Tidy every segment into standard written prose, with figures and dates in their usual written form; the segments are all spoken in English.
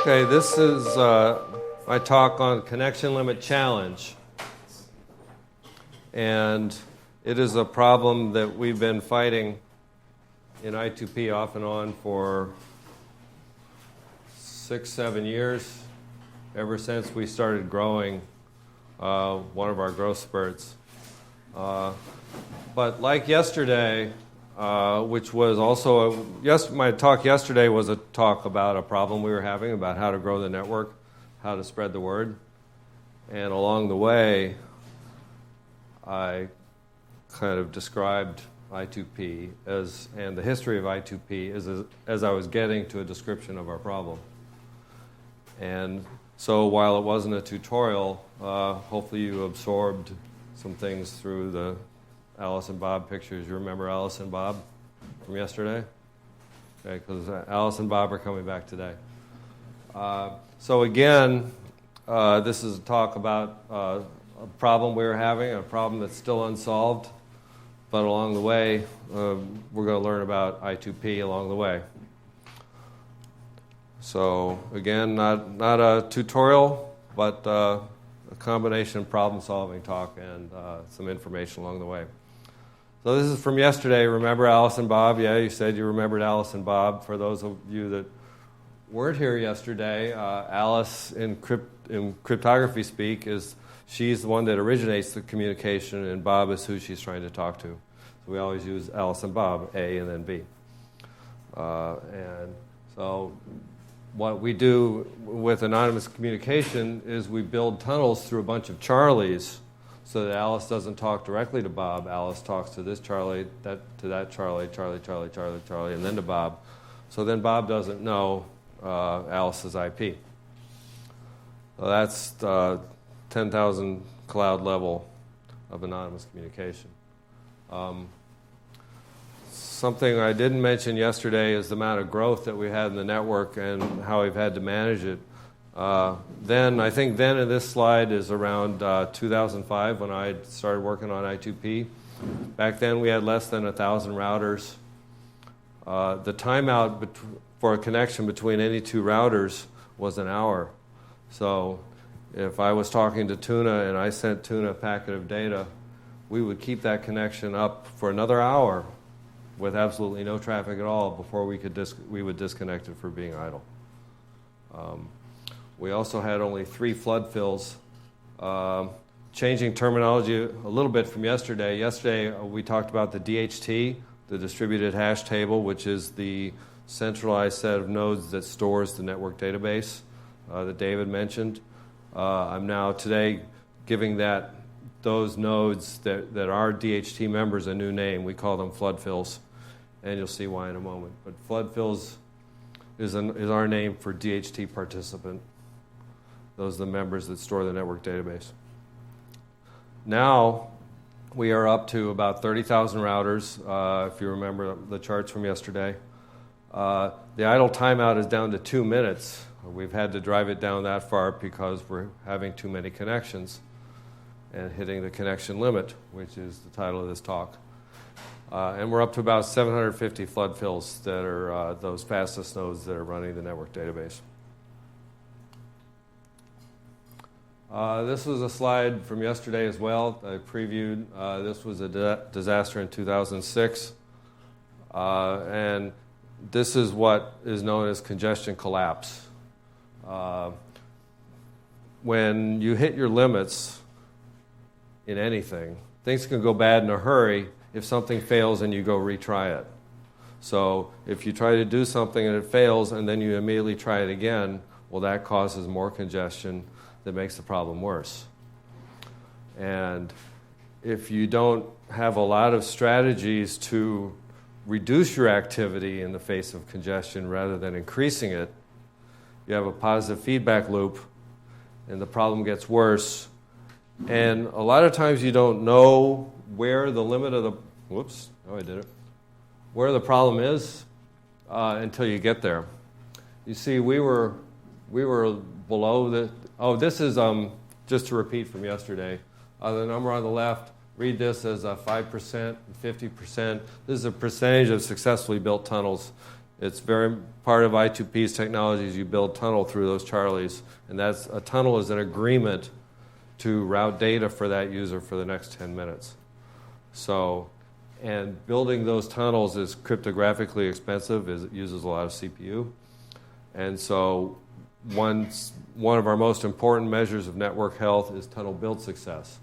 Okay, this is my talk on connection limit challenge. And it is a problem that we've been fighting in I2P off and on for 6-7 years, ever since we started growing one of our growth spurts. But like yesterday, which was also, my talk yesterday was a talk about a problem we were having, about how to grow the network, how to spread the word. And along the way, I kind of described I2P and the history of I2P as I was getting to a description of our problem. And so while it wasn't a tutorial, hopefully you absorbed some things through the Alice and Bob pictures. You remember Alice and Bob from yesterday? Okay, because Alice and Bob are coming back today. So again, this is a talk about a problem we were having, a problem that's still unsolved, but along the way, we're going to learn about I2P along the way. So again, not a tutorial, but a combination of problem-solving talk and some information along the way. So this is from yesterday. Remember Alice and Bob? Yeah, you said you remembered Alice and Bob. For those of you that weren't here yesterday, Alice in cryptography speak she's the one that originates the communication, and Bob is who she's trying to talk to. So we always use Alice and Bob, A and then B. And so what we do with anonymous communication is we build tunnels through a bunch of Charlies so that Alice doesn't talk directly to Bob. Alice talks to this Charlie, to that Charlie, Charlie, and then to Bob. So then Bob doesn't know Alice's IP. So that's 10,000 cloud level of anonymous communication. Something I didn't mention yesterday is the amount of growth that we had in the network and how we've had to manage it. I think in this slide is around 2005 when I started working on I2P. Back then we had less than 1,000 routers. The timeout for a connection between any two routers was an hour. So if I was talking to Tuna and I sent Tuna a packet of data, we would keep that connection up for another hour with absolutely no traffic at all before we would disconnect it for being idle. We also had only 3 flood fills. Changing terminology a little bit from yesterday. Yesterday we talked about the DHT, the distributed hash table, which is the centralized set of nodes that stores the network database that David mentioned. I'm now today giving those nodes that are DHT members a new name. We call them flood fills, and you'll see why in a moment. But flood fills is our name for DHT participant. Those are the members that store the network database. Now we are up to about 30,000 routers, if you remember the charts from yesterday. The idle timeout is down to 2 minutes. We've had to drive it down that far because we're having too many connections and hitting the connection limit, which is the title of this talk. And we're up to about 750 flood fills that are those fastest nodes that are running the network database. This was a slide from yesterday as well. I previewed. This was a disaster in 2006. And this is what is known as congestion collapse. When you hit your limits in anything, things can go bad in a hurry if something fails and you go retry it. So if you try to do something and it fails and then you immediately try it again, well, that causes more congestion that makes the problem worse. And if you don't have a lot of strategies to reduce your activity in the face of congestion rather than increasing it, you have a positive feedback loop and the problem gets worse. And a lot of times you don't know where the limit of where the problem is until you get there. You see, we were below the, this is, just to repeat from yesterday, the number on the left, read this as 5%, 50%. This is a percentage of successfully built tunnels It's very part of I2P's technology is you build tunnel through those Charlies, and a tunnel is an agreement to route data for that user for the next 10 minutes. So, and building those tunnels is cryptographically expensive, it uses a lot of CPU. And so one of our most important measures of network health is tunnel build success.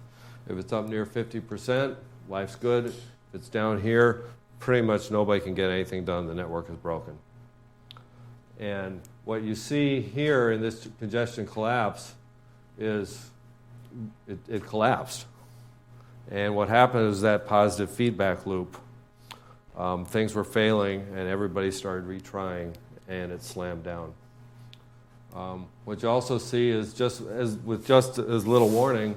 If it's up near 50%, life's good. If it's down here, pretty much nobody can get anything done. The network is broken. And what you see here in this congestion collapse is it collapsed. And what happened is that positive feedback loop. Things were failing, and everybody started retrying, and it slammed down. What you also see is with just as little warning,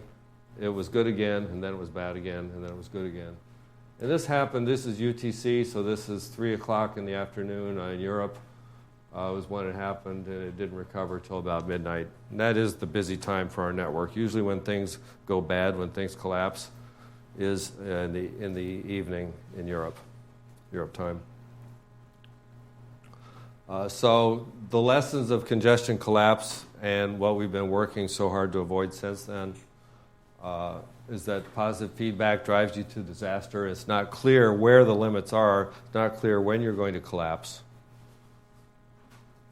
it was good again, and then it was bad again, and then it was good again. And this happened, this is UTC, so this is 3 o'clock in the afternoon in Europe. Was when it happened, and it didn't recover till about midnight. And that is the busy time for our network. Usually when things go bad, when things collapse, is in the evening in Europe time. So the lessons of congestion collapse and what we've been working so hard to avoid since then is that positive feedback drives you to disaster. It's not clear where the limits are. It's not clear when you're going to collapse.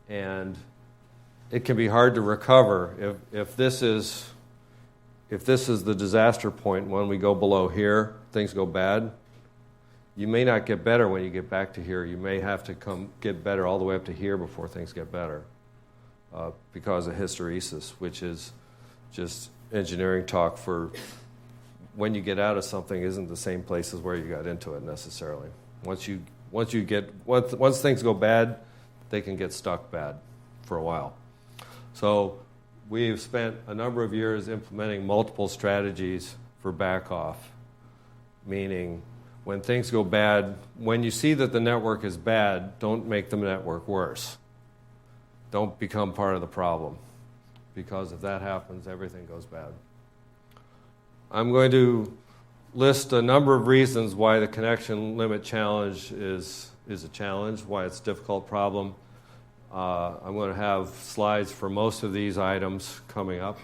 And it can be hard to recover if this is the disaster point. When we go below here, things go bad. You may not get better when you get back to here. You may have to get better all the way up to here before things get better because of hysteresis, which is just engineering talk for when you get out of something isn't the same place as where you got into it necessarily. Once things go bad, they can get stuck bad for a while. So we've spent a number of years implementing multiple strategies for back off, meaning when things go bad, when you see that the network is bad, don't make the network worse. Don't become part of the problem, because if that happens, everything goes bad. I'm going to list a number of reasons why the connection limit challenge is a challenge, why it's a difficult problem. I'm going to have slides for most of these items coming up.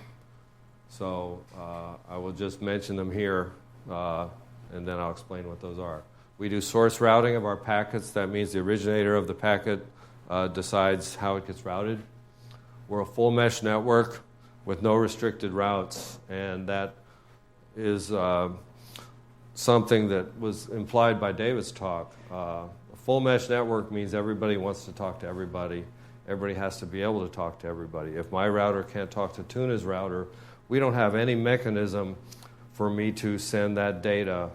So I will just mention them here, and then I'll explain what those are. We do source routing of our packets. That means the originator of the packet decides how it gets routed. We're a full mesh network with no restricted routes, and that is something that was implied by David's talk. A full mesh network means everybody wants to talk to everybody. Everybody has to be able to talk to everybody. If my router can't talk to Tuna's router, we don't have any mechanism for me to send that data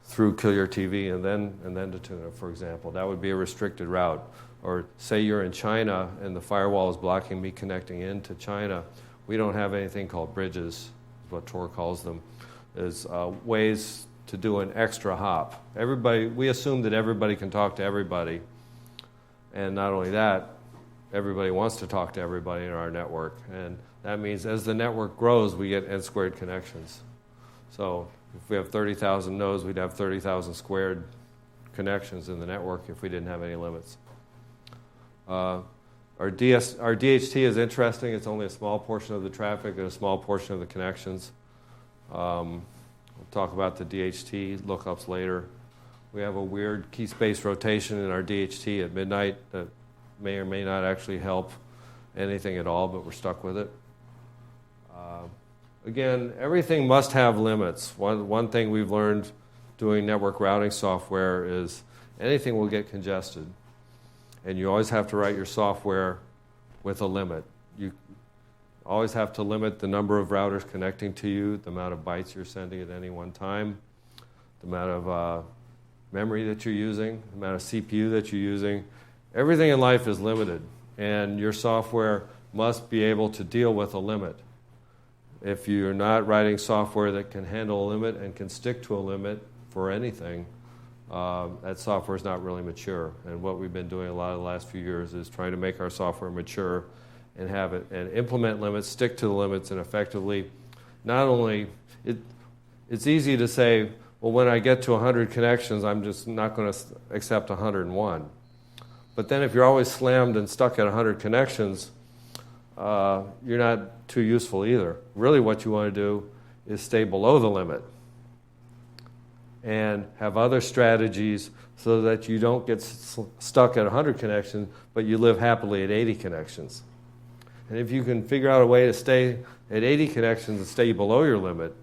through Kill Your TV and then to Tuna, for example. That would be a restricted route. Or say you're in China and the firewall is blocking me connecting into China. We don't have anything called bridges, is what Tor calls them, is ways to do an extra hop. We assume that everybody can talk to everybody. And not only that, everybody wants to talk to everybody in our network. And that means as the network grows, we get n-squared connections. So if we have 30,000 nodes, we'd have 30,000 squared connections in the network if we didn't have any limits. Our DHT is interesting. It's only a small portion of the traffic and a small portion of the connections. We'll talk about the DHT lookups later. We have a weird key space rotation in our DHT at midnight that may or may not actually help anything at all, but we're stuck with it. Again, everything must have limits. One thing we've learned doing network routing software is anything will get congested. And you always have to write your software with a limit. You always have to limit the number of routers connecting to you, the amount of bytes you're sending at any one time, the amount of memory that you're using, the amount of CPU that you're using. Everything in life is limited, and your software must be able to deal with a limit. If you're not writing software that can handle a limit and can stick to a limit for anything, that software is not really mature. And what we've been doing a lot of the last few years is trying to make our software mature and have it and implement limits, stick to the limits, and effectively not only it's easy to say, well, when I get to 100 connections, I'm just not going to accept 101. But then if you're always slammed and stuck at 100 connections, you're not too useful either. Really what you want to do is stay below the limit and have other strategies so that you don't get stuck at 100 connections, but you live happily at 80 connections. And if you can figure out a way to stay at 80 connections and stay below your limit,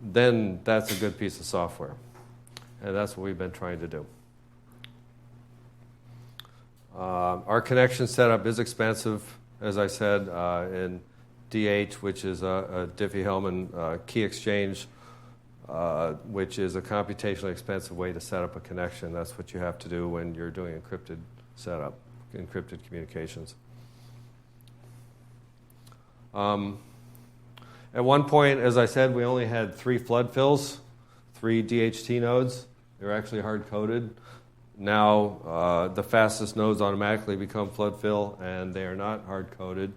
then that's a good piece of software. And that's what we've been trying to do. Our connection setup is expensive, as I said, in DH, which is a Diffie-Hellman key exchange, which is a computationally expensive way to set up a connection. That's what you have to do when you're doing encrypted setup, encrypted communications. At one point, as I said, we only had 3 flood fills, 3 DHT nodes. They were actually hard-coded. Now, the fastest nodes automatically become flood fill, and they are not hard-coded.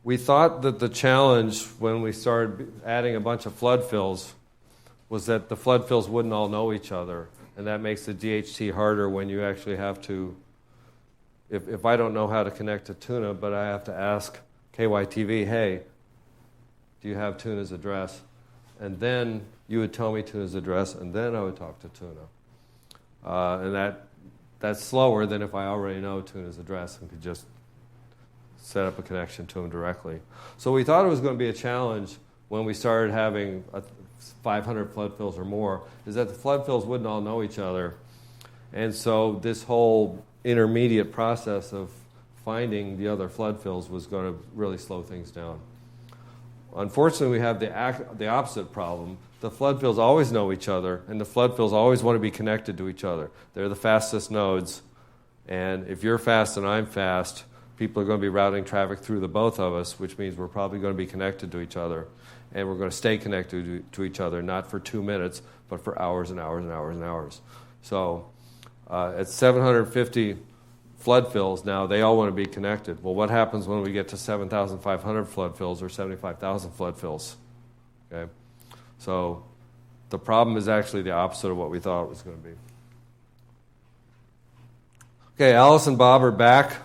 We thought that the challenge when we started adding a bunch of flood fills was that the flood fills wouldn't all know each other, and that makes the DHT harder when you actually have to, if I don't know how to connect to Tuna, but I have to ask KYTV, hey, do you have Tuna's address? And then you would tell me Tuna's address, and then I would talk to Tuna. And that's slower than if I already know Tuna's address and could just set up a connection to him directly. So we thought it was going to be a challenge when we started having 500 flood fills or more, is that the flood fills wouldn't all know each other. And so this whole intermediate process of finding the other flood fills was going to really slow things down. Unfortunately, we have the opposite problem. The flood fills always know each other, and the flood fills always want to be connected to each other. They're the fastest nodes, and if you're fast and I'm fast, people are going to be routing traffic through the both of us, which means we're probably going to be connected to each other, and we're going to stay connected to each other, not for 2 minutes, but for hours and hours and hours and hours. So at 750 flood fills now, they all want to be connected. Well, what happens when we get to 7,500 flood fills or 75,000 flood fills? Okay, so the problem is actually the opposite of what we thought it was going to be. Okay, Alice and Bob are back.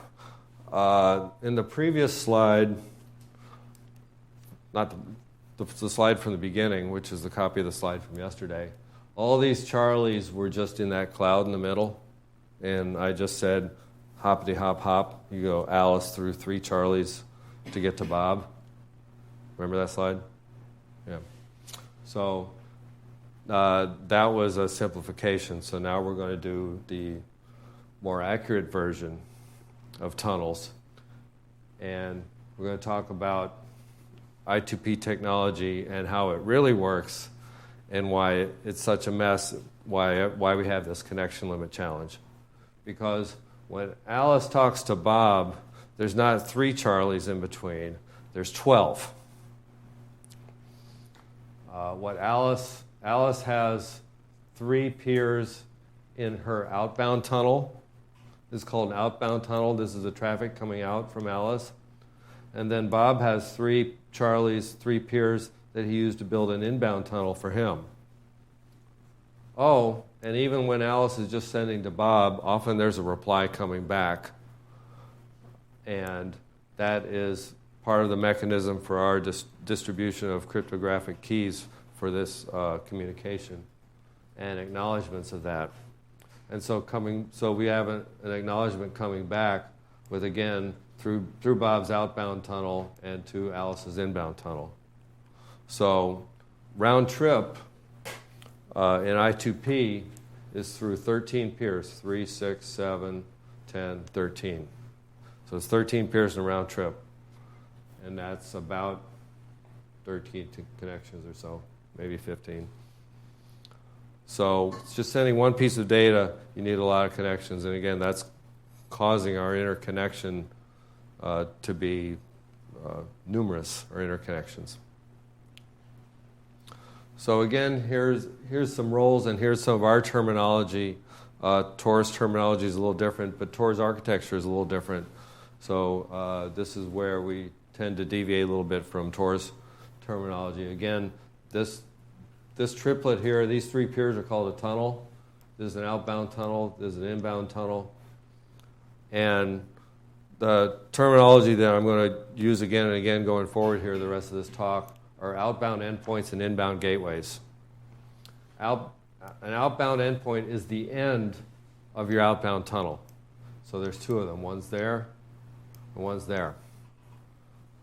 In the previous slide, not the slide from the beginning, which is the copy of the slide from yesterday, all these Charlies were just in that cloud in the middle, and I just said, hoppity hop hop, you go Alice through 3 Charlies to get to Bob. Remember that slide? Yeah. So that was a simplification. So now we're going to do the more accurate version of tunnels. And we're going to talk about I2P technology and how it really works and why it's such a mess, why we have this connection limit challenge. Because when Alice talks to Bob, there's not 3 Charlies in between, there's 12. Alice has 3 peers in her outbound tunnel. This is called an outbound tunnel. This is the traffic coming out from Alice. And then Bob has 3 Charlies, 3 peers that he used to build an inbound tunnel for him. Oh, and even when Alice is just sending to Bob, often there's a reply coming back. And that is part of the mechanism for our distribution of cryptographic keys for this communication and acknowledgments of that. And so we have an acknowledgement coming back with, again, through Bob's outbound tunnel and to Alice's inbound tunnel. So round trip in I2P is through 13 peers, 3, 6, 7, 10, 13. So it's 13 peers in a round trip. And that's about 13 connections or so, maybe 15. So it's just sending one piece of data, you need a lot of connections. And again, that's causing our interconnection to be numerous, our interconnections. So again, here's some roles, and here's some of our terminology. Tor's terminology is a little different, but Tor's architecture is a little different. So this is where we tend to deviate a little bit from Tor's terminology. Again, this triplet here, these 3 peers are called a tunnel, This is an outbound tunnel. This is an inbound tunnel. And the terminology that I'm going to use again and again going forward here the rest of this talk are outbound endpoints and inbound gateways. An outbound endpoint is the end of your outbound tunnel. So there's two of them. One's there and one's there.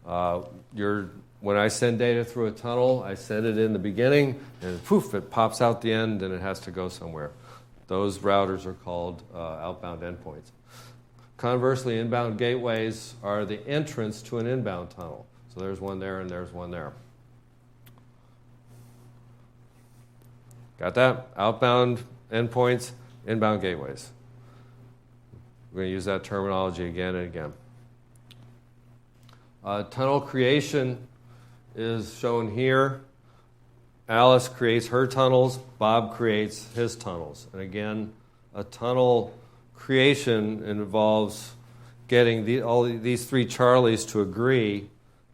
When I send data through a tunnel, I send it in the beginning, and poof, it pops out the end, and it has to go somewhere. Those routers are called outbound endpoints. Conversely, inbound gateways are the entrance to an inbound tunnel. So there's one there, and there's one there. Got that? Outbound endpoints, inbound gateways. We're going to use that terminology again and again. Tunnel creation is shown here. Alice creates her tunnels. Bob creates his tunnels. And again, a tunnel creation involves getting all these three Charlies to agree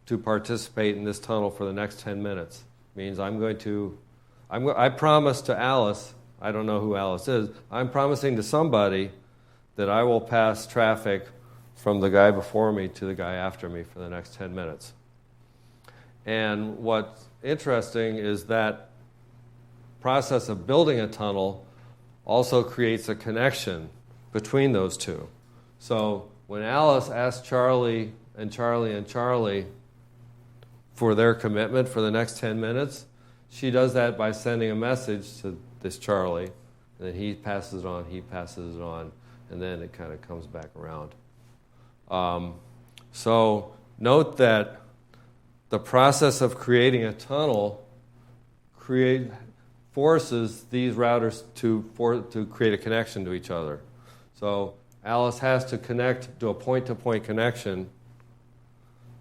to participate in this tunnel for the next 10 minutes. Means I promise to Alice, I don't know who Alice is, I'm promising to somebody that I will pass traffic from the guy before me to the guy after me for the next 10 minutes. And what's interesting is that process of building a tunnel also creates a connection between those two. So when Alice asks Charlie and Charlie and Charlie for their commitment for the next 10 minutes, she does that by sending a message to this Charlie, and then he passes it on, and then it kind of comes back around. So note that the process of creating a tunnel forces these routers to create a connection to each other. So Alice has to connect to a point-to-point connection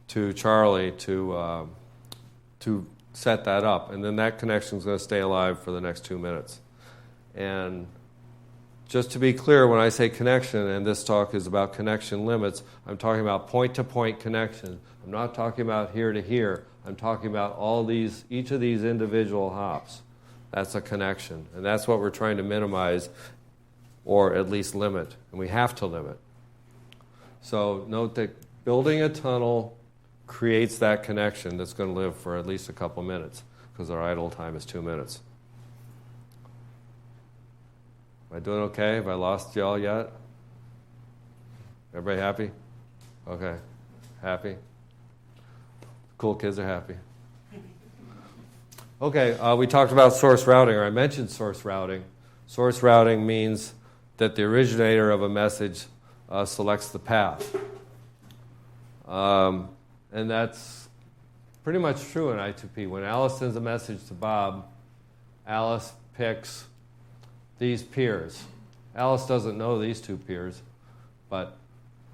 to Charlie to set that up, and then that connection is going to stay alive for the next 2 minutes. And just to be clear, when I say connection, and this talk is about connection limits, I'm talking about point-to-point connection. I'm not talking about here to here. I'm talking about each of these individual hops. That's a connection, and that's what we're trying to minimize or at least limit, and we have to limit. So note that building a tunnel creates that connection that's going to live for at least a couple minutes because our idle time is 2 minutes. Am I doing okay? Have I lost y'all yet? Everybody happy? Okay. Happy? Cool kids are happy. Okay, we talked about source routing, or I mentioned source routing. Source routing means that the originator of a message selects the path. And that's pretty much true in I2P. When Alice sends a message to Bob, Alice picks these peers. Alice doesn't know these two peers, but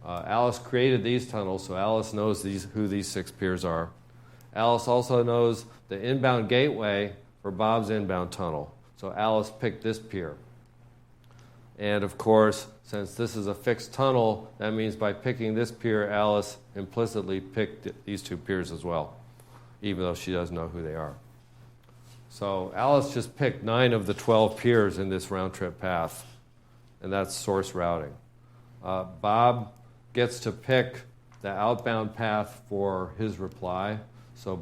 Alice created these tunnels, so Alice knows who these 6 peers are. Alice also knows the inbound gateway for Bob's inbound tunnel, so Alice picked this peer. And of course, since this is a fixed tunnel, that means by picking this peer, Alice implicitly picked these 2 peers as well, even though she doesn't know who they are. So Alice just picked 9 of the 12 peers in this round-trip path, and that's source routing. Bob gets to pick the outbound path for his reply, so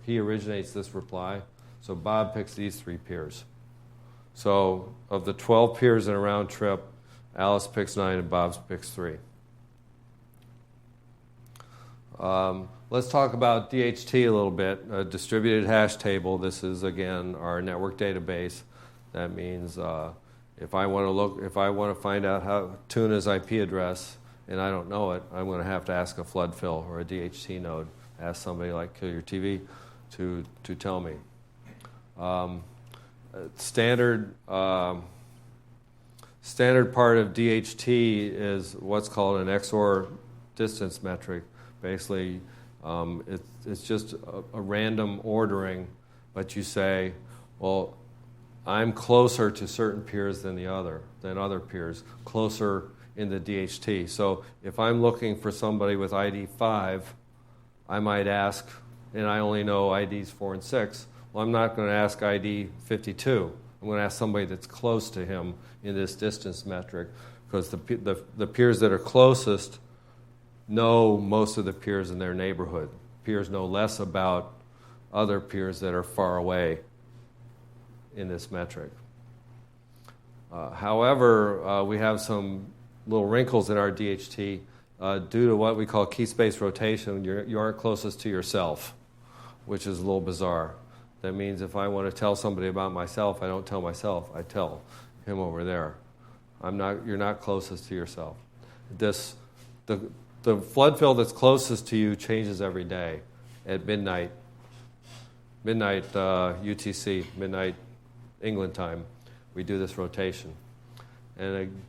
he originates this reply, so Bob picks these 3 peers. So of the 12 peers in a round trip, Alice picks 9 and Bob picks 3. Let's talk about DHT a little bit. A distributed hash table. This is again our network database. That means if I want to find out how Tuna's IP address and I don't know it, I'm going to have to ask a flood fill or a DHT node. Ask somebody like Kill Your TV to tell me. Standard part of DHT is what's called an XOR distance metric. Basically, it's just a random ordering, but you say, well, I'm closer to certain peers than other peers, closer in the DHT. So if I'm looking for somebody with ID 5, I might ask, and I only know IDs 4 and 6, well, I'm not going to ask ID 52. I'm going to ask somebody that's close to him in this distance metric, because the peers that are closest know most of the peers in their neighborhood. Peers know less about other peers that are far away in this metric. However, we have some little wrinkles in our DHT due to what we call key space rotation. You aren't closest to yourself, which is a little bizarre. That means if I want to tell somebody about myself, I don't tell myself, I tell him over there. You're not closest to yourself. The flood fill that's closest to you changes every day at midnight UTC, midnight England time. We do this rotation. And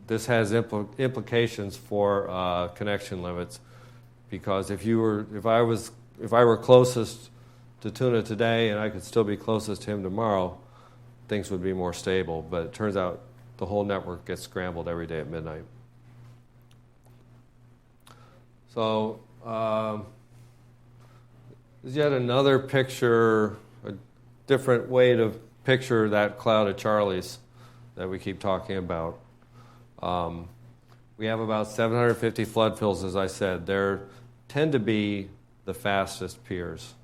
this has implications for connection limits, because if I were closest to Tuna today and I could still be closest to him tomorrow, things would be more stable. But it turns out the whole network gets scrambled every day at midnight. So there's yet another picture, a different way to picture that cloud of Charlies that we keep talking about. We have about 750 flood fills, as I said. They tend to be the fastest peers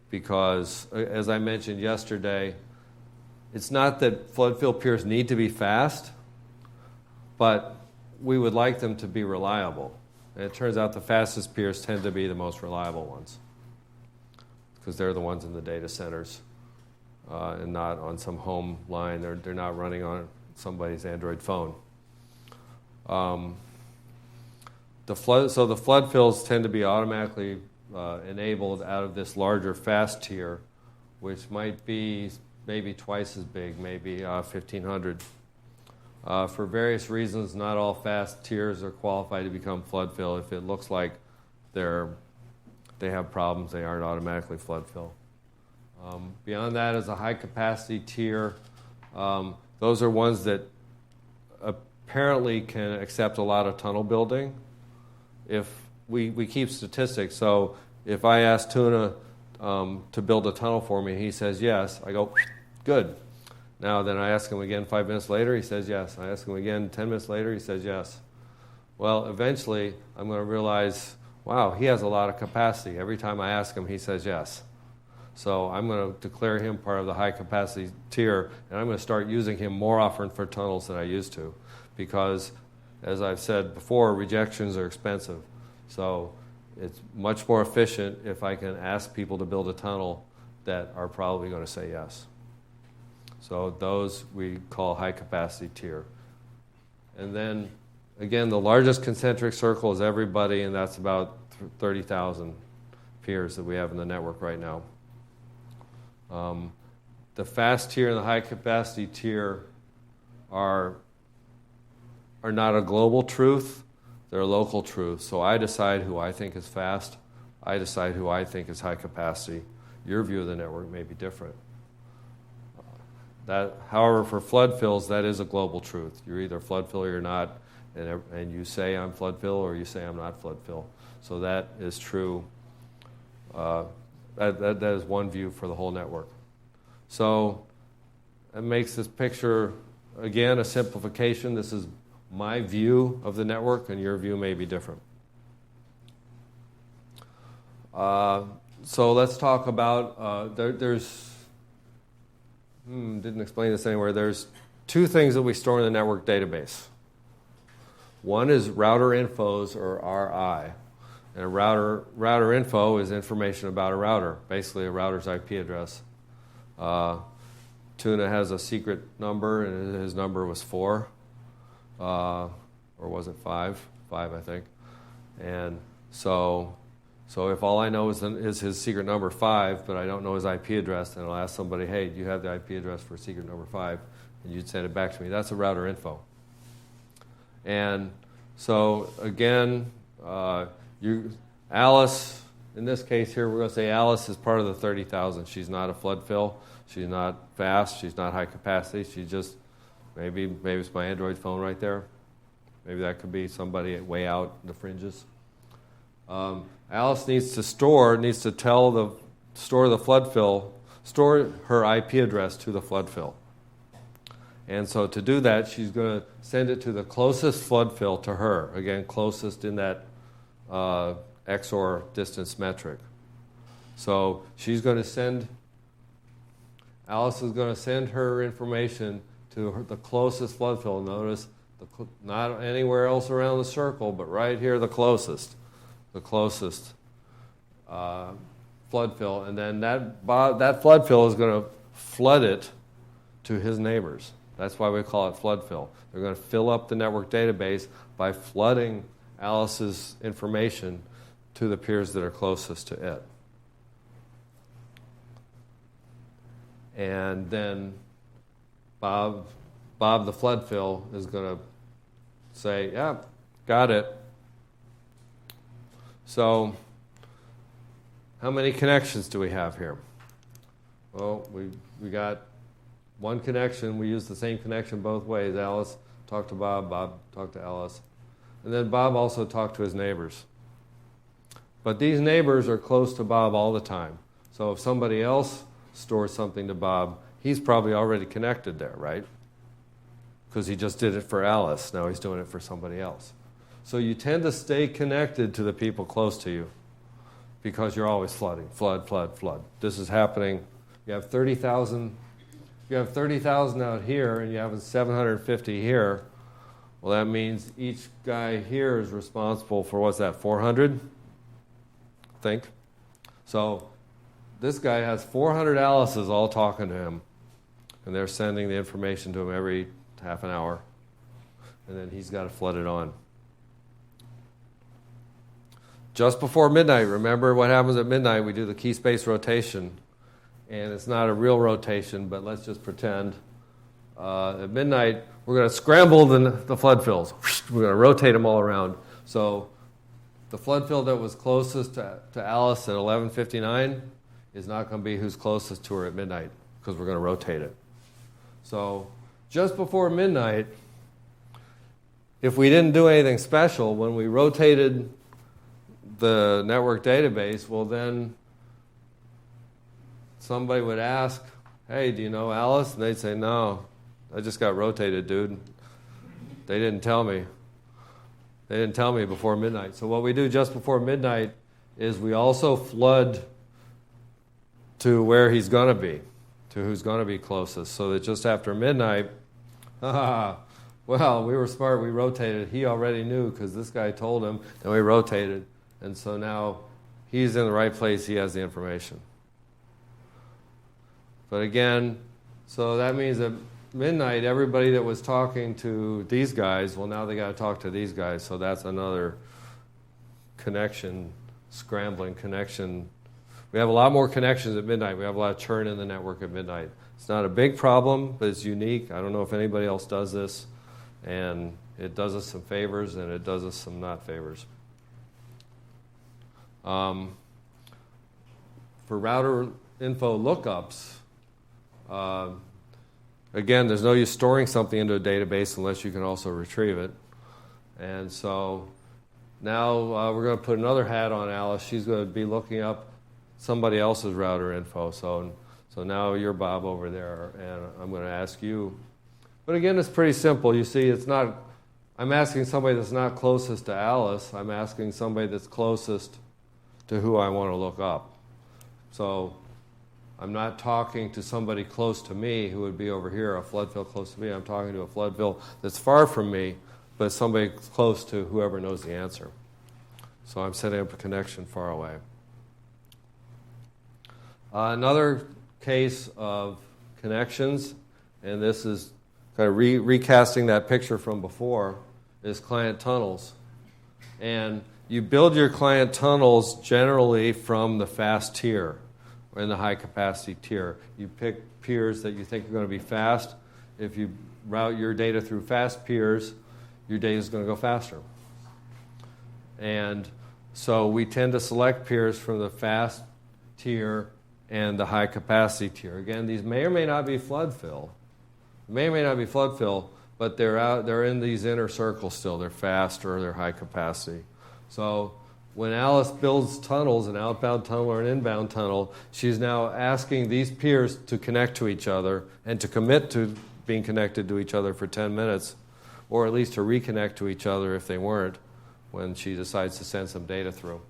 because, as I mentioned yesterday, it's not that flood fill peers need to be fast, but we would like them to be reliable. And it turns out the fastest peers tend to be the most reliable ones, because they're the ones in the data centers and not on some home line. They're not running on somebody's Android phone. The flood fills tend to be automatically enabled out of this larger fast tier, which might be maybe twice as big, maybe 1,500. For various reasons, not all fast tiers are qualified to become flood fill. If it looks like they have problems, they aren't automatically flood fill. Beyond that is a high capacity tier. Those are ones that apparently can accept a lot of tunnel building. If we keep statistics, so if I ask Tuna to build a tunnel for me, he says yes, I go, good. Now, then I ask him again 5 minutes later, he says yes. I ask him again 10 minutes later, he says yes. Well, eventually, I'm going to realize, wow, he has a lot of capacity. Every time I ask him, he says yes. So I'm going to declare him part of the high capacity tier, and I'm going to start using him more often for tunnels than I used to, because, as I've said before, rejections are expensive. So it's much more efficient if I can ask people to build a tunnel that are probably going to say yes. So those we call high capacity tier. And then, again, the largest concentric circle is everybody, and that's about 30,000 peers that we have in the network right now. The fast tier and the high capacity tier are not a global truth, they're a local truth. So I decide who I think is fast, I decide who I think is high capacity. Your view of the network may be different. However, for flood fills, that is a global truth. You're either flood fill or you're not, and you say I'm flood fill or you say I'm not flood fill. So that is true. That is one view for the whole network. So it makes this picture, again, a simplification. This is my view of the network, and your view may be different. So let's talk about, didn't explain this anywhere. There's two things that we store in the network database. One is router infos, or RI. And a router info is information about a router, basically a router's IP address. Tuna has a secret number, and his number was 4. Or was it 5? 5, I think. And so if all I know is his secret number 5, but I don't know his IP address, then I'll ask somebody, hey, do you have the IP address for secret number 5? And you'd send it back to me. That's a router info. And so, again, Alice, in this case here, we're going to say Alice is part of the 30,000. She's not a flood fill. She's not fast. She's not high capacity. She's just, maybe it's my Android phone right there. Maybe that could be somebody way out in the fringes. Alice needs to store the flood fill store her IP address to the flood fill. And so to do that, she's going to send it to the closest flood fill to her. Again, closest in that XOR distance metric. So she's going to send, Alice is going to send her information to the closest flood fill. Notice, not anywhere else around the circle, but right here, the closest flood fill. And then that flood fill is going to flood it to his neighbors. That's why we call it flood fill. They're going to fill up the network database by flooding Alice's information to the peers that are closest to it. And then Bob the flood fill is going to say, yeah, got it. So how many connections do we have here? Well, we got one connection. We use the same connection both ways. Alice talked to Bob, Bob talked to Alice. And then Bob also talked to his neighbors. But these neighbors are close to Bob all the time. So if somebody else stores something to Bob, he's probably already connected there, right? Because he just did it for Alice. Now he's doing it for somebody else. So you tend to stay connected to the people close to you because you're always flooding. Flood, flood, flood. This is happening. You have 30,000 out here and you have 750 here. Well, that means each guy here is responsible for, what's that, 400? I think. So this guy has 400 Alices all talking to him, and they're sending the information to him every half an hour, and then he's got to flood it on. Just before midnight, remember what happens at midnight? We do the key space rotation, and it's not a real rotation, but let's just pretend. At midnight, we're going to scramble the flood fills. We're going to rotate them all around. So the flood fill that was closest to Alice at 11:59 is not going to be who's closest to her at midnight, because we're going to rotate it. So just before midnight, if we didn't do anything special, when we rotated the network database, well then somebody would ask, hey, do you know Alice? And they'd say, no, I just got rotated, dude. They didn't tell me. They didn't tell me before midnight. So what we do just before midnight is we also flood to where he's going to be, to who's going to be closest, so that just after midnight, well, we were smart, we rotated. He already knew because this guy told him, and we rotated. And so now he's in the right place, he has the information. But again, so that means at midnight, everybody that was talking to these guys, well, now they got to talk to these guys, so that's another connection, scrambling connection. We have a lot more connections at midnight. We have a lot of churn in the network at midnight. It's not a big problem, but it's unique. I don't know if anybody else does this, and it does us some favors, and it does us some not favors. For router info lookups, again, there's no use storing something into a database unless you can also retrieve it. And so now we're going to put another hat on Alice. She's going to be looking up somebody else's router info. So now you're Bob over there, and I'm going to ask you. But again, it's pretty simple. You see, it's not, I'm asking somebody that's not closest to Alice. I'm asking somebody that's closest to who I want to look up. So I'm not talking to somebody close to me who would be over here, a flood fill close to me. I'm talking to a flood fill that's far from me, but somebody close to whoever knows the answer. So I'm setting up a connection far away. Another case of connections, and this is kind of recasting that picture from before, is client tunnels. And you build your client tunnels generally from the fast tier or in the high capacity tier. You pick peers that you think are going to be fast. If you route your data through fast peers, your data is going to go faster. And so we tend to select peers from the fast tier and the high capacity tier. Again, these may or may not be flood fill. May or may not be flood fill, but they're in these inner circles still. They're fast or they're high capacity. So when Alice builds tunnels, an outbound tunnel or an inbound tunnel, she's now asking these peers to connect to each other and to commit to being connected to each other for 10 minutes, or at least to reconnect to each other if they weren't, when she decides to send some data through.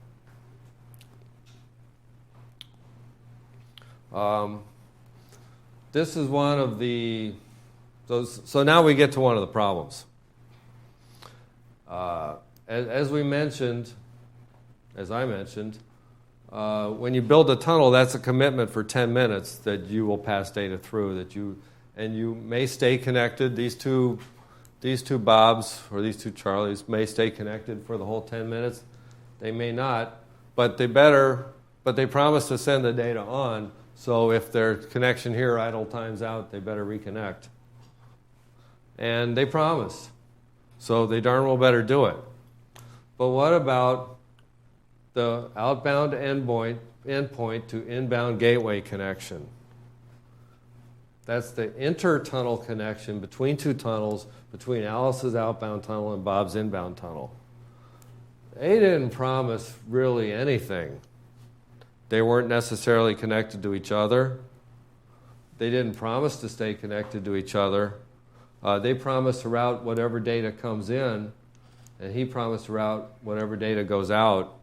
This is one of the, so now we get to one of the problems. As I mentioned, when you build a tunnel, that's a commitment for 10 minutes that you will pass data through, and you may stay connected. These two Bobs or these two Charlies may stay connected for the whole 10 minutes. They may not, but they promise to send the data on. So if their connection here idle times out, they better reconnect. And they promised. So they darn well better do it. But what about the outbound endpoint to inbound gateway connection? That's the inter-tunnel connection between two tunnels, between Alice's outbound tunnel and Bob's inbound tunnel. They didn't promise really anything. They weren't necessarily connected to each other. They didn't promise to stay connected to each other. They promised to route whatever data comes in, and he promised to route whatever data goes out,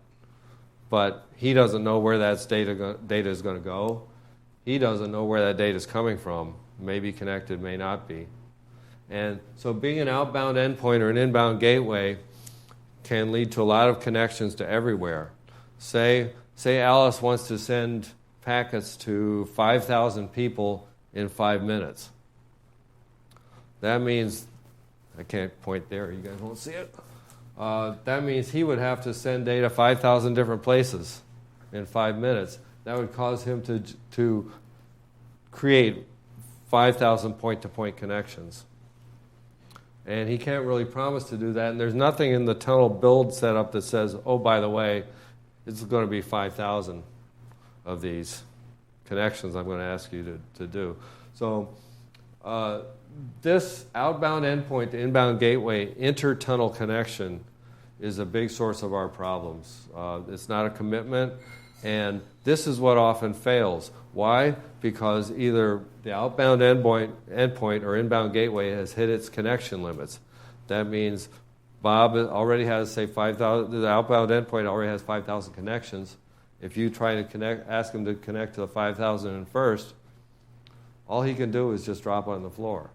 but he doesn't know where that data is going to go. He doesn't know where that data is coming from. May be connected, may not be. And so being an outbound endpoint or an inbound gateway can lead to a lot of connections to everywhere. Say Alice wants to send packets to 5,000 people in 5 minutes. That means, I can't point there, you guys won't see it. That means he would have to send data 5,000 different places in 5 minutes. That would cause him to create 5,000 point-to-point connections. And he can't really promise to do that. And there's nothing in the tunnel build setup that says, oh, by the way, it's going to be 5,000 of these connections I'm going to ask you to do. So this outbound endpoint to inbound gateway inter-tunnel connection is a big source of our problems. It's not a commitment, and this is what often fails. Why? Because either the outbound endpoint or inbound gateway has hit its connection limits. That means Bob already has, say, 5,000. The outbound endpoint already has 5,000 connections. If you try to ask him to connect to the 5,000 first, all he can do is just drop on the floor.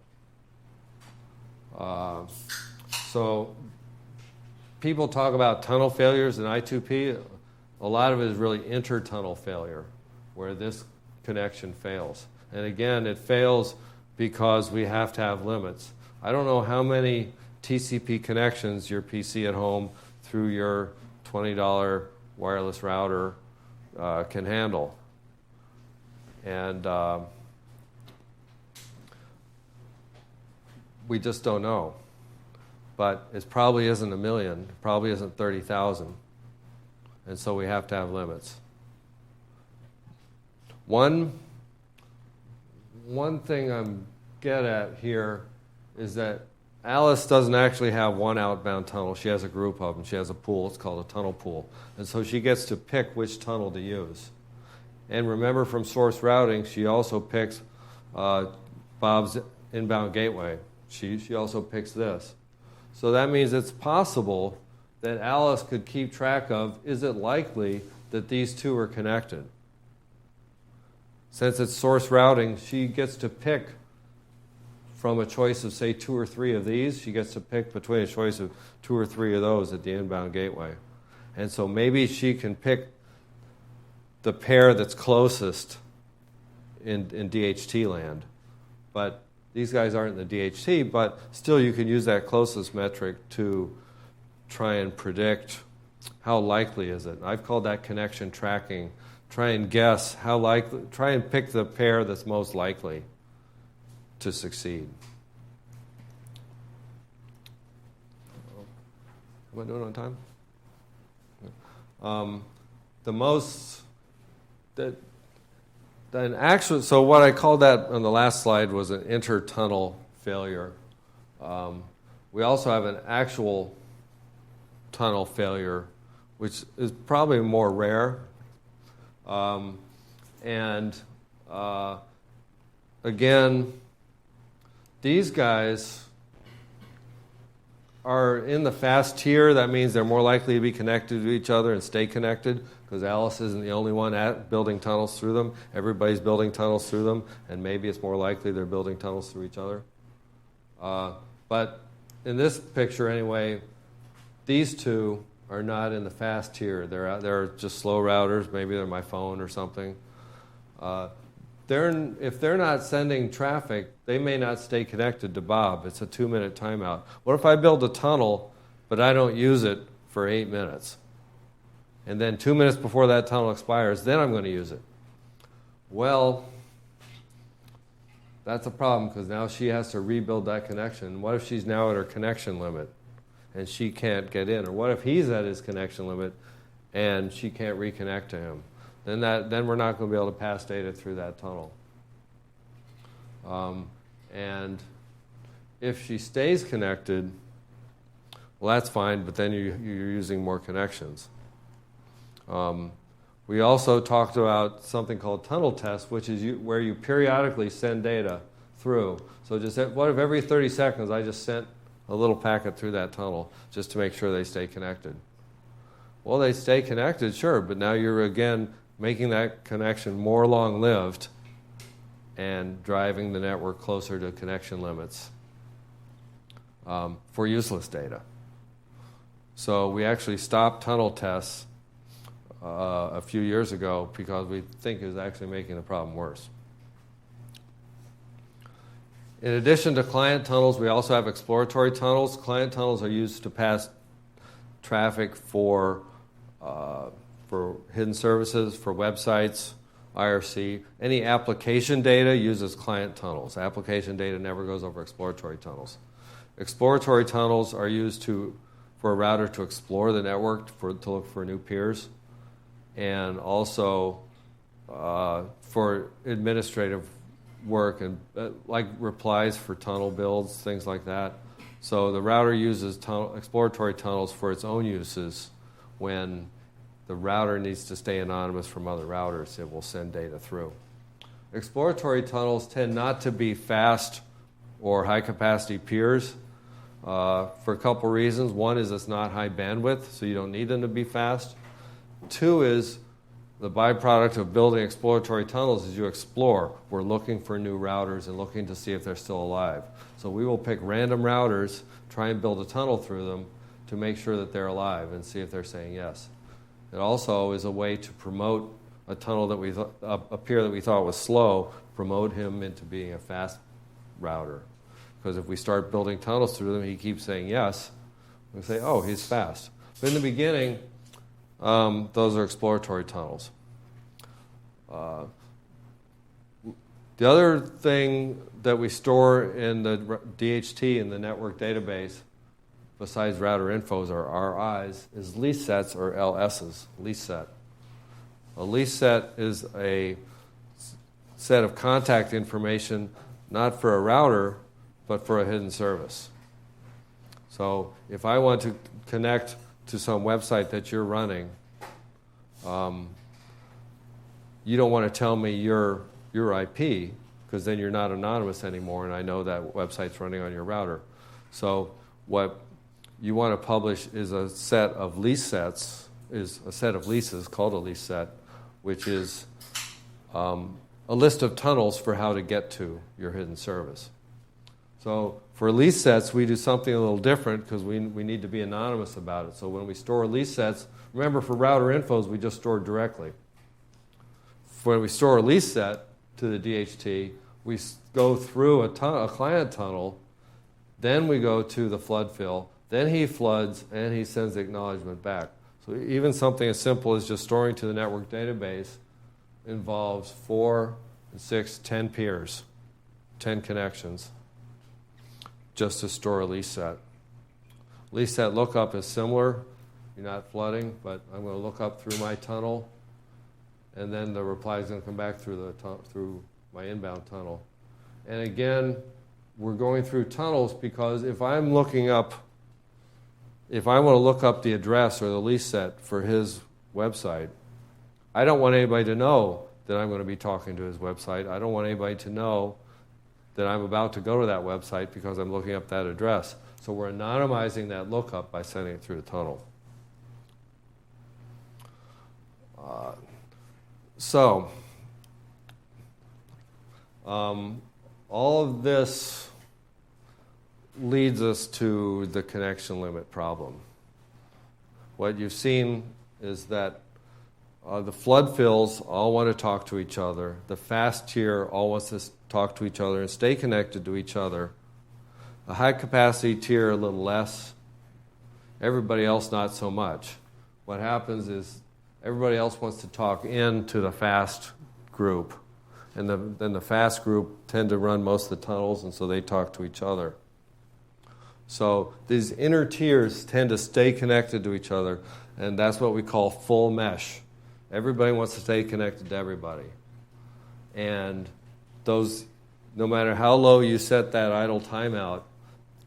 So people talk about tunnel failures in I2P. A lot of it is really inter-tunnel failure, where this connection fails. And again, it fails because we have to have limits. I don't know how many TCP connections your PC at home through your $20 wireless router can handle. And we just don't know. But it probably isn't 1 million, it probably isn't 30,000. And so we have to have limits. One thing I'm get at here is that Alice doesn't actually have one outbound tunnel. She has a group of them. She has a pool. It's called a tunnel pool. And so she gets to pick which tunnel to use. And remember, from source routing, she also picks Bob's inbound gateway. She also picks this. So that means it's possible that Alice could keep track of, is it likely that these two are connected? Since it's source routing, she gets to pick from a choice of, say, 2 or 3 of these. She gets to pick between a choice of 2 or 3 of those at the inbound gateway. And so maybe she can pick the pair that's closest in DHT land. But these guys aren't in the DHT, but still you can use that closest metric to try and predict how likely is it. I've called that connection tracking. Try and guess how likely, try and pick the pair that's most likely to succeed. Am I doing it on time? So what I called that on the last slide was an inter-tunnel failure. We also have an actual tunnel failure which is probably more rare. And again, these guys are in the fast tier. That means they're more likely to be connected to each other and stay connected, because Alice isn't the only one building tunnels through them. Everybody's building tunnels through them, and maybe it's more likely they're building tunnels through each other. But in this picture anyway, these two are not in the fast tier. They're just slow routers. Maybe they're my phone or something. If they're not sending traffic, they may not stay connected to Bob. It's a 2-minute timeout. What if I build a tunnel, but I don't use it for 8 minutes? And then 2 minutes before that tunnel expires, then I'm going to use it. Well, that's a problem, because now she has to rebuild that connection. What if she's now at her connection limit and she can't get in? Or what if he's at his connection limit and she can't reconnect to him? Then we're not going to be able to pass data through that tunnel. And if she stays connected, well, that's fine, but then you're using more connections. We also talked about something called tunnel test, which is where you periodically send data through. So what if every 30 seconds I just sent a little packet through that tunnel just to make sure they stay connected? Well, they stay connected, sure, but now you're again making that connection more long-lived and driving the network closer to connection limits for useless data. So we actually stopped tunnel tests a few years ago because we think it was actually making the problem worse. In addition to client tunnels, we also have exploratory tunnels. Client tunnels are used to pass traffic for hidden services, for websites, IRC. Any application data uses client tunnels. Application data never goes over exploratory tunnels. Exploratory tunnels are used for a router to explore the network, to look for new peers, and also for administrative work and like replies for tunnel builds, things like that. So the router uses exploratory tunnels for its own uses. When the router needs to stay anonymous from other routers, it will send data through. Exploratory tunnels tend not to be fast or high-capacity peers for a couple reasons. One is it's not high bandwidth, so you don't need them to be fast. Two is the byproduct of building exploratory tunnels is you explore. We're looking for new routers and looking to see if they're still alive. So we will pick random routers, try and build a tunnel through them to make sure that they're alive and see if they're saying yes. It also is a way to promote a tunnel that a peer that we thought was slow, promote him into being a fast router. Because if we start building tunnels through them, he keeps saying yes, we say, oh, he's fast. But in the beginning, those are exploratory tunnels. The other thing that we store in the DHT, in the network database, besides router infos or RIs, is lease sets or LSs, lease set. A lease set is a set of contact information not for a router, but for a hidden service. So if I want to connect to some website that you're running, you don't want to tell me your IP, because then you're not anonymous anymore, and I know that website's running on your router. So what you want to publish is a set of lease sets, is a set of leases called a lease set, which is a list of tunnels for how to get to your hidden service. So for lease sets, we do something a little different because we need to be anonymous about it. So when we store lease sets, remember for router infos, we just store directly. When we store a lease set to the DHT, we go through a client tunnel, then we go to the flood fill, then he floods, and he sends the acknowledgement back. So even something as simple as just storing to the network database involves 4, 6, 10 peers, 10 connections, just to store a lease set. Lease set lookup is similar. You're not flooding, but I'm going to look up through my tunnel, and then the reply is going to come back through my inbound tunnel. And again, we're going through tunnels because if I'm looking up if I want to look up the address or the lease set for his website, I don't want anybody to know that I'm going to be talking to his website. I don't want anybody to know that I'm about to go to that website because I'm looking up that address. So we're anonymizing that lookup by sending it through the tunnel. All of this leads us to the connection limit problem. What you've seen is that the flood fills all want to talk to each other. The fast tier all wants to talk to each other and stay connected to each other. The high capacity tier a little less. Everybody else not so much. What happens is everybody else wants to talk into the fast group. And then the fast group tend to run most of the tunnels, and so they talk to each other. So these inner tiers tend to stay connected to each other, and that's what we call full mesh. Everybody wants to stay connected to everybody. And those, no matter how low you set that idle timeout,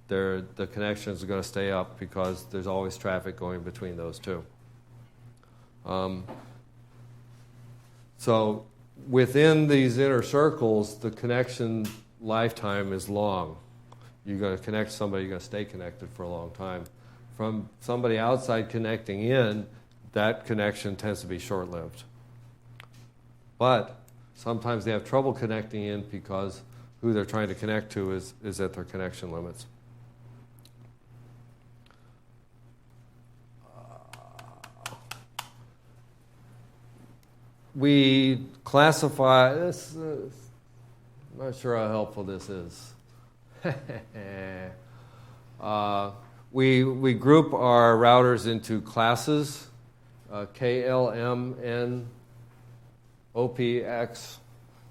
the connections are going to stay up because there's always traffic going between those two. So within these inner circles, the connection lifetime is long. You're going to connect somebody, you're going to stay connected for a long time. From somebody outside connecting in, that connection tends to be short-lived. But sometimes they have trouble connecting in because who they're trying to connect to is at their connection limits. We classify this. I'm not sure how helpful this is. We group our routers into classes, K, L, M, N, O, P, X,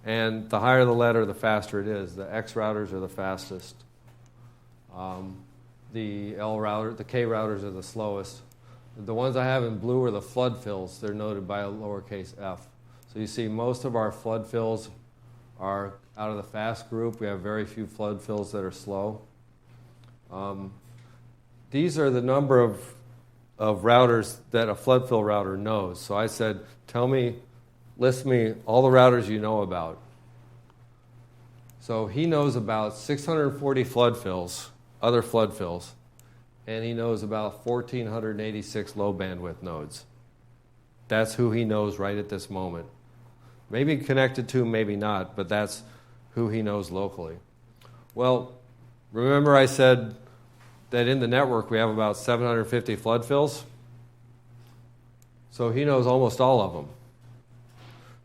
and the higher the letter, the faster it is. The X routers are the fastest. The K routers are the slowest. The ones I have in blue are the flood fills. They're noted by a lowercase f. So you see most of our flood fills are out of the fast group. We have very few flood fills that are slow. These are the number of routers that a flood fill router knows. So I said, list me all the routers you know about. So he knows about 640 flood fills, other flood fills, and he knows about 1,486 low bandwidth nodes. That's who he knows right at this moment. Maybe connected to, maybe not, but that's who he knows locally. Well, remember I said that in the network we have about 750 flood fills? So he knows almost all of them.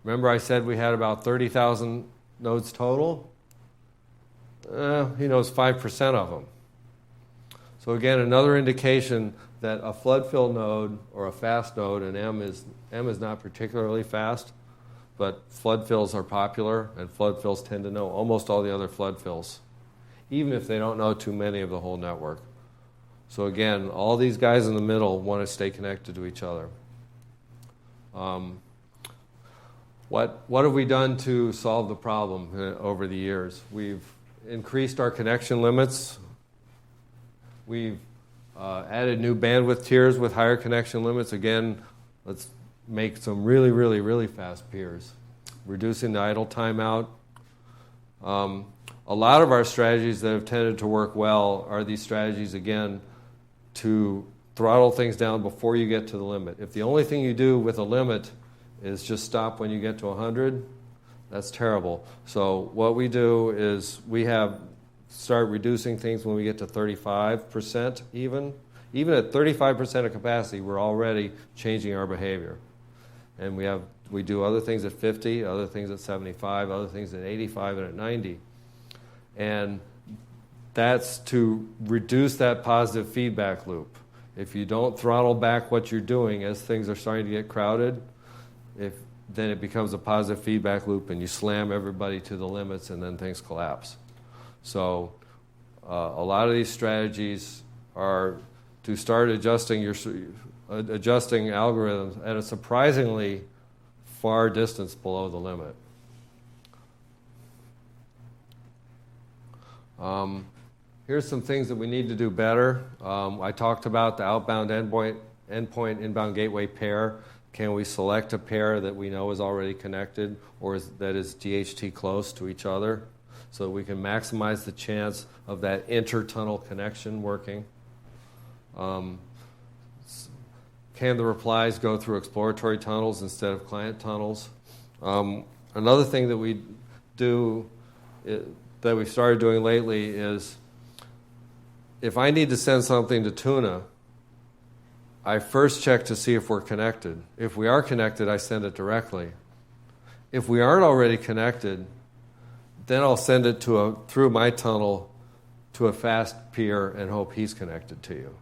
Remember I said we had about 30,000 nodes total? He knows 5% of them. So again, another indication that a flood fill node or a fast node, and M is not particularly fast, but flood fills are popular, and flood fills tend to know almost all the other flood fills, even if they don't know too many of the whole network. So again, all these guys in the middle want to stay connected to each other. What have we done to solve the problem over the years? We've increased our connection limits. We've added new bandwidth tiers with higher connection limits. Again, let's make some really, really, really fast peers. Reducing the idle timeout. A lot of our strategies that have tended to work well are these strategies, again, to throttle things down before you get to the limit. If the only thing you do with a limit is just stop when you get to 100, that's terrible. So what we do is start reducing things when we get to 35% even. Even at 35% of capacity, we're already changing our behavior. And we do other things at 50, other things at 75, other things at 85 and at 90. And that's to reduce that positive feedback loop. If you don't throttle back what you're doing as things are starting to get crowded, then it becomes a positive feedback loop and you slam everybody to the limits and then things collapse. So a lot of these strategies are to start adjusting algorithms at a surprisingly far distance below the limit. here's some things that we need to do better. I talked about the outbound endpoint, inbound gateway pair. Can we select a pair that we know is already connected or that is DHT close to each other so that we can maximize the chance of that inter-tunnel connection working? Can the replies go through exploratory tunnels instead of client tunnels? Another thing that we do, that we started doing lately is if I need to send something to Tuna, I first check to see if we're connected. If we are connected, I send it directly. If we aren't already connected, then I'll send it through my tunnel to a fast peer and hope he's connected to you.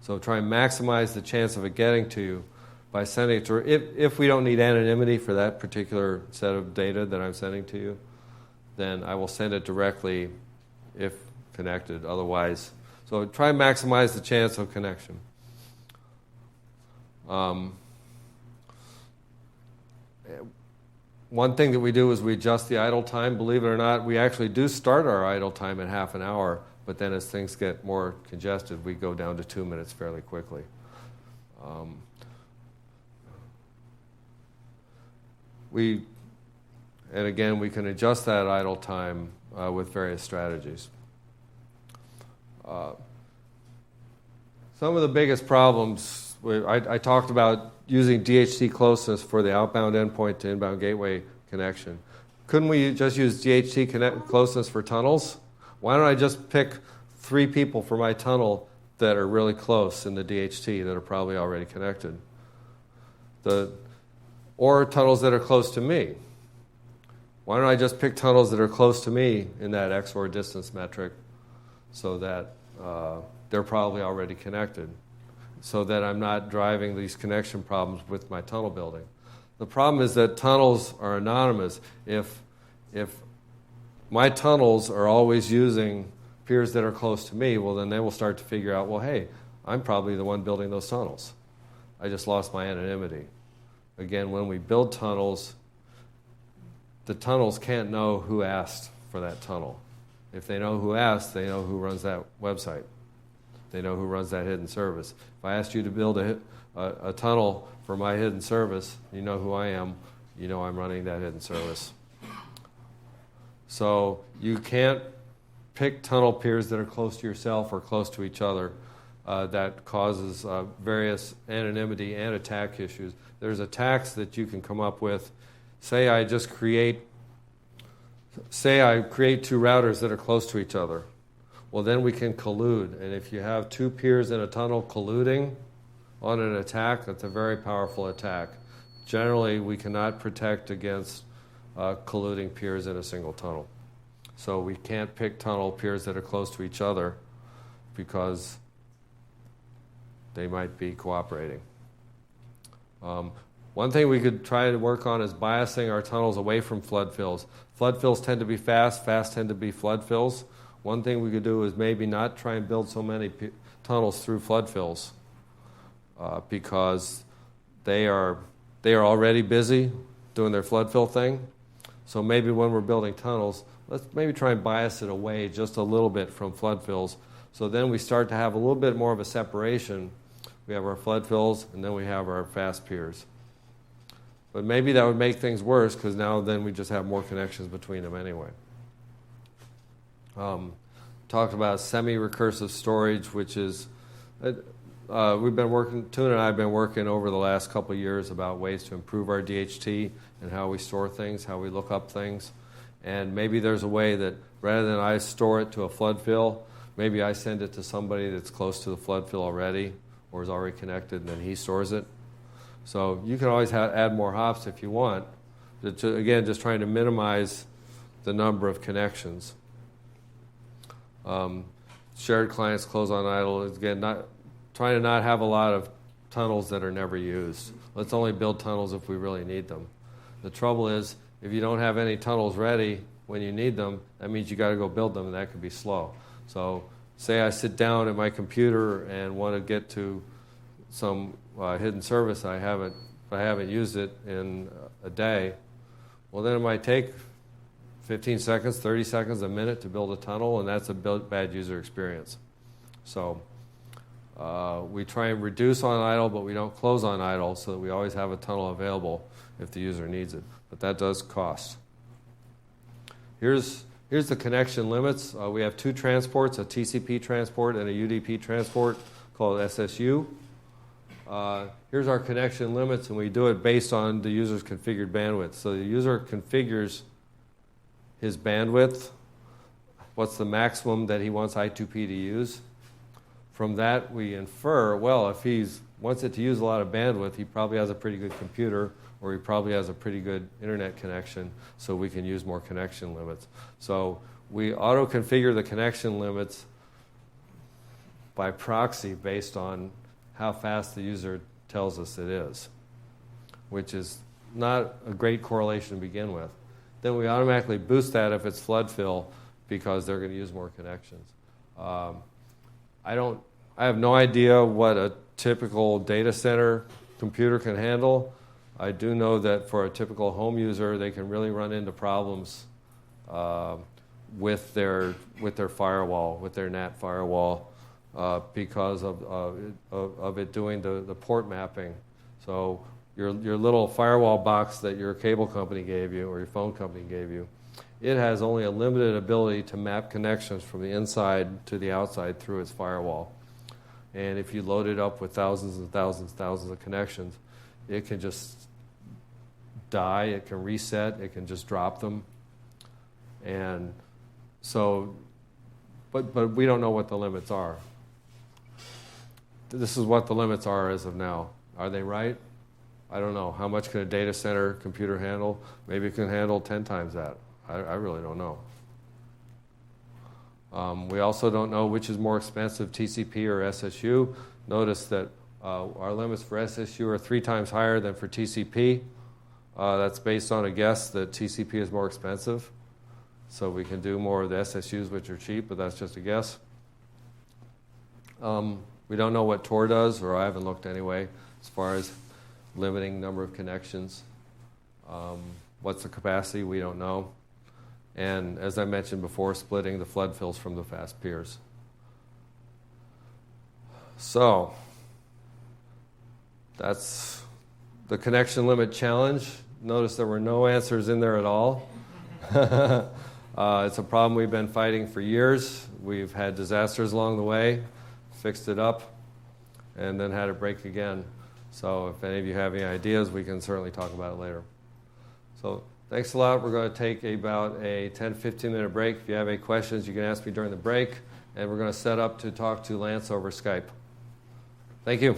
So try and maximize the chance of it getting to you by sending it to her. If we don't need anonymity for that particular set of data that I'm sending to you, then I will send it directly if connected. Otherwise, so try and maximize the chance of connection. One thing that we do is we adjust the idle time. Believe it or not, we actually do start our idle time at half an hour, but then as things get more congested, we go down to 2 minutes fairly quickly. And again, we can adjust that idle time with various strategies. Some of the biggest problems, I talked about using DHT closeness for the outbound endpoint to inbound gateway connection. Couldn't we just use DHT closeness for tunnels? Why don't I just pick 3 people for my tunnel that are really close in the DHT that are probably already connected? Or tunnels that are close to me. Why don't I just pick tunnels that are close to me in that XOR distance metric so that they're probably already connected, so that I'm not driving these connection problems with my tunnel building. The problem is that tunnels are anonymous. If my tunnels are always using peers that are close to me, well, then they will start to figure out, well, hey, I'm probably the one building those tunnels. I just lost my anonymity. Again, when we build tunnels, the tunnels can't know who asked for that tunnel. If they know who asked, they know who runs that website. They know who runs that hidden service. If I asked you to build a tunnel for my hidden service, you know who I am, you know I'm running that hidden service. So you can't pick tunnel peers that are close to yourself or close to each other. That causes various anonymity and attack issues. There's attacks that you can come up with. Say I create 2 routers that are close to each other. Well, then we can collude. And if you have 2 peers in a tunnel colluding on an attack, that's a very powerful attack. Generally, we cannot protect against colluding peers in a single tunnel. So we can't pick tunnel peers that are close to each other because they might be cooperating. One thing we could try to work on is biasing our tunnels away from flood fills. Flood fills tend to be fast tend to be flood fills. One thing we could do is maybe not try and build so many tunnels through flood fills because they are already busy doing their flood fill thing. So maybe when we're building tunnels, let's maybe try and bias it away just a little bit from flood fills. So then we start to have a little bit more of a separation. We have our flood fills, and then we have our fast peers. But maybe that would make things worse because now then we just have more connections between them anyway. Talked about semi-recursive storage, which is, Tuna and I have been working over the last couple of years about ways to improve our DHT and how we store things, how we look up things. And maybe there's a way that rather than I store it to a flood fill, maybe I send it to somebody that's close to the flood fill already or is already connected, and then he stores it. So you can always add more hops if you want. Again, just trying to minimize the number of connections. Shared clients close on idle. Again, trying to not have a lot of tunnels that are never used. Let's only build tunnels if we really need them. The trouble is, if you don't have any tunnels ready when you need them, that means you got to go build them, and that could be slow. So say I sit down at my computer and want to get to some hidden service I haven't used it in a day, well then it might take 15 seconds, 30 seconds, a minute to build a tunnel, and that's a bad user experience. So we try and reduce on idle, but we don't close on idle, so that we always have a tunnel available if the user needs it. But that does cost. Here's the connection limits. We have two transports, a TCP transport and a UDP transport called SSU. Here's our connection limits, and we do it based on the user's configured bandwidth. So the user configures his bandwidth, what's the maximum that he wants I2P to use. From that, we infer, well, if he wants it to use a lot of bandwidth, he probably has a pretty good computer, or he probably has a pretty good internet connection, so we can use more connection limits. So we auto-configure the connection limits by proxy based on how fast the user tells us it is, which is not a great correlation to begin with. Then we automatically boost that if it's flood fill because they're going to use more connections. I have no idea what a typical data center computer can handle. I do know that for a typical home user, they can really run into problems with their firewall, with their NAT firewall, because of it doing the port mapping. So your little firewall box that your cable company gave you or your phone company gave you, it has only a limited ability to map connections from the inside to the outside through its firewall. And if you load it up with thousands and thousands and thousands of connections, it can just die, it can reset, it can just drop them. And so, but we don't know what the limits are. This is what the limits are as of now. Are they right? I don't know. How much can a data center computer handle? Maybe it can handle 10 times that. I really don't know. We also don't know which is more expensive, TCP or SSU. Notice that our limits for SSU are 3 times higher than for TCP. That's based on a guess that TCP is more expensive. So we can do more of the SSUs, which are cheap, but that's just a guess. We don't know what Tor does, or I haven't looked anyway, as far as limiting number of connections. What's the capacity? We don't know. And as I mentioned before, splitting the flood fills from the fast peers. So that's the connection limit challenge. Notice there were no answers in there at all. It's a problem we've been fighting for years. We've had disasters along the way, fixed it up, and then had it break again. So if any of you have any ideas, we can certainly talk about it later. So thanks a lot. We're going to take about a 10-15 minute break. If you have any questions, you can ask me during the break. And we're going to set up to talk to Lance over Skype. Thank you.